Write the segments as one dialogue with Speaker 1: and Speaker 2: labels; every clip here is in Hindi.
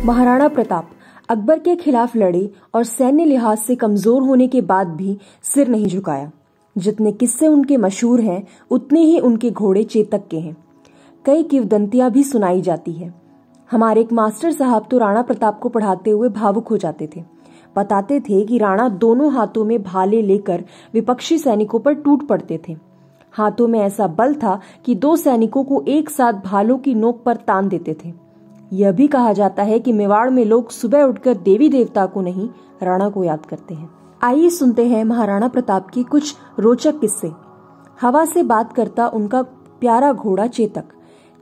Speaker 1: महाराणा प्रताप अकबर के खिलाफ लड़े और सैन्य लिहाज से कमजोर होने के बाद भी सिर नहीं झुकाया। जितने किस्से उनके मशहूर हैं, उतने ही उनके घोड़े चेतक के हैं। कई किंवदंतियां भी सुनाई जाती है। हमारे एक मास्टर साहब तो राणा प्रताप को पढ़ाते हुए भावुक हो जाते थे। बताते थे कि राणा दोनों हाथों में भाले लेकर विपक्षी सैनिकों पर टूट पड़ते थे। हाथों में ऐसा बल था कि दो सैनिकों को एक साथ भालों की नोक पर तान देते थे। यह भी कहा जाता है कि मेवाड़ में लोग सुबह उठकर देवी देवता को नहीं, राणा को याद करते हैं। आइए सुनते हैं महाराणा प्रताप के कुछ रोचक किस्से। हवा से बात करता उनका प्यारा घोड़ा चेतक।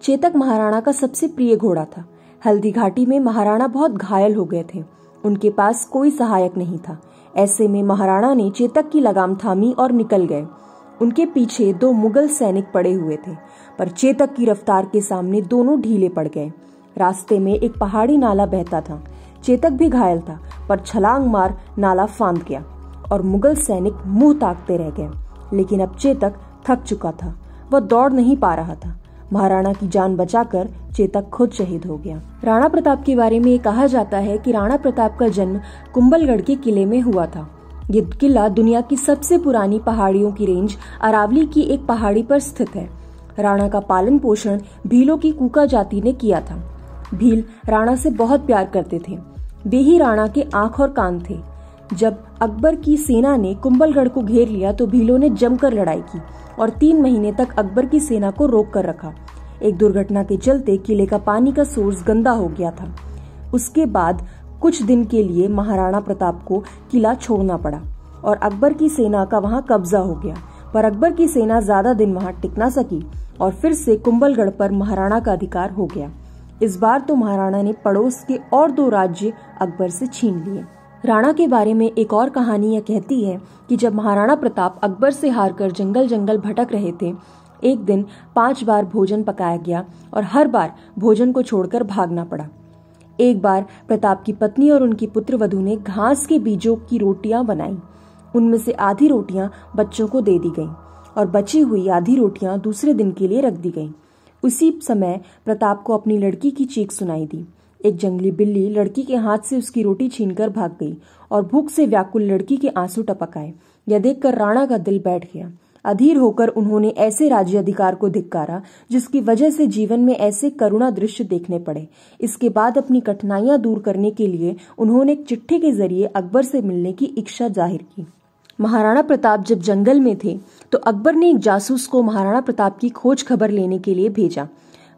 Speaker 1: चेतक महाराणा का सबसे प्रिय घोड़ा था। हल्दी घाटी में महाराणा बहुत घायल हो गए थे। उनके पास कोई सहायक नहीं था। ऐसे में महाराणा ने चेतक की लगाम थामी और निकल गए। उनके पीछे दो मुगल सैनिक पड़े हुए थे, पर चेतक की रफ्तार के सामने दोनों ढीले पड़ गए। रास्ते में एक पहाड़ी नाला बहता था। चेतक भी घायल था, पर छलांग मार नाला फांद गया और मुगल सैनिक मुंह ताकते रह गए। लेकिन अब चेतक थक चुका था, वह दौड़ नहीं पा रहा था। महाराणा की जान बचाकर चेतक खुद शहीद हो गया। राणा प्रताप के बारे में कहा जाता है कि राणा प्रताप का जन्म कुंभलगढ़ के किले में हुआ था। ये किला दुनिया की सबसे पुरानी पहाड़ियों की रेंज अरावली की एक पहाड़ी पर स्थित है। राणा का पालन पोषण भीलों की कूका जाति ने किया था। भील राणा से बहुत प्यार करते थे। वे ही राणा के आंख और कान थे। जब अकबर की सेना ने कुंभलगढ़ को घेर लिया तो भीलों ने जमकर लड़ाई की और 3 महीने तक अकबर की सेना को रोक कर रखा। एक दुर्घटना के चलते किले का पानी का सोर्स गंदा हो गया था। उसके बाद कुछ दिन के लिए महाराणा प्रताप को किला छोड़ना पड़ा और अकबर की सेना का वहां कब्जा हो गया। पर अकबर की सेना ज्यादा दिन वहां टिक ना सकी और फिर से कुंभलगढ़ पर महाराणा का अधिकार हो गया। इस बार तो महाराणा ने पड़ोस के और 2 राज्य अकबर से छीन लिए। राणा के बारे में एक और कहानी यह कहती है कि जब महाराणा प्रताप अकबर से हारकर जंगल जंगल भटक रहे थे, एक दिन 5 बार भोजन पकाया गया और हर बार भोजन को छोड़कर भागना पड़ा। एक बार प्रताप की पत्नी और उनकी पुत्रवधू ने घास के बीजों की रोटियां बनाई। उनमें से आधी रोटियां बच्चों को दे दी गईं और बची हुई आधी रोटियां दूसरे दिन के लिए रख दी गईं। उसी समय प्रताप को अपनी लड़की की चीख सुनाई दी। एक जंगली बिल्ली लड़की के हाथ से उसकी रोटी छीनकर भाग गई और भूख से व्याकुल लड़की के आंसू टपक आए। यह देखकर राणा का दिल बैठ गया। अधीर होकर उन्होंने ऐसे राज्य अधिकार को धिक्कारा जिसकी वजह से जीवन में ऐसे करुणा दृश्य देखने पड़े। इसके बाद अपनी कठिनाइयां दूर करने के लिए उन्होंने एक चिट्ठी के जरिए अकबर से मिलने की इच्छा जाहिर की। महाराणा प्रताप जब जंगल में थे तो अकबर ने एक जासूस को महाराणा प्रताप की खोज खबर लेने के लिए भेजा।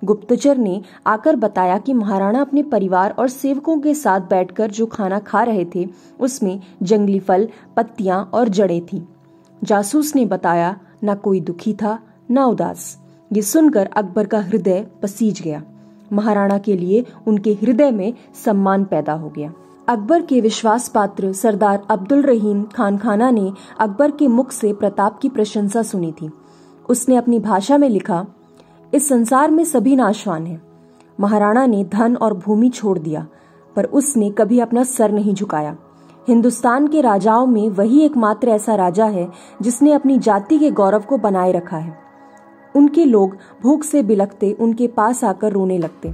Speaker 1: गुप्तचर ने आकर बताया कि महाराणा अपने परिवार और सेवकों के साथ बैठकर जो खाना खा रहे थे उसमें जंगली फल, पत्तियां और जड़ें थीं। जासूस ने बताया न कोई दुखी था न उदास। ये सुनकर अकबर का हृदय पसीज गया। महाराणा के लिए उनके हृदय में सम्मान पैदा हो गया। अकबर के विश्वास पात्र सरदार अब्दुल रहीम खान खाना ने अकबर के मुख से प्रताप की प्रशंसा सुनी थी। उसने अपनी भाषा में लिखा, इस संसार में सभी नाशवान हैं। महाराणा ने धन और भूमि छोड़ दिया, पर उसने कभी अपना सर नहीं झुकाया। हिंदुस्तान के राजाओं में वही एकमात्र ऐसा राजा है जिसने अपनी जाति के गौरव को बनाए रखा है। उनके लोग भूख से बिलखते उनके पास आकर रोने लगते।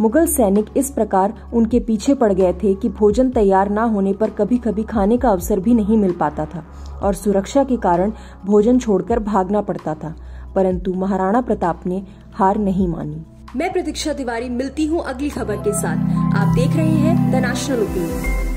Speaker 1: मुगल सैनिक इस प्रकार उनके पीछे पड़ गए थे कि भोजन तैयार ना होने पर कभी कभी खाने का अवसर भी नहीं मिल पाता था और सुरक्षा के कारण भोजन छोड़कर भागना पड़ता था। परंतु महाराणा प्रताप ने हार नहीं मानी। मैं प्रतीक्षा तिवारी मिलती हूँ अगली खबर के साथ। आप देख रहे हैं द नेशनल ओपिनियन।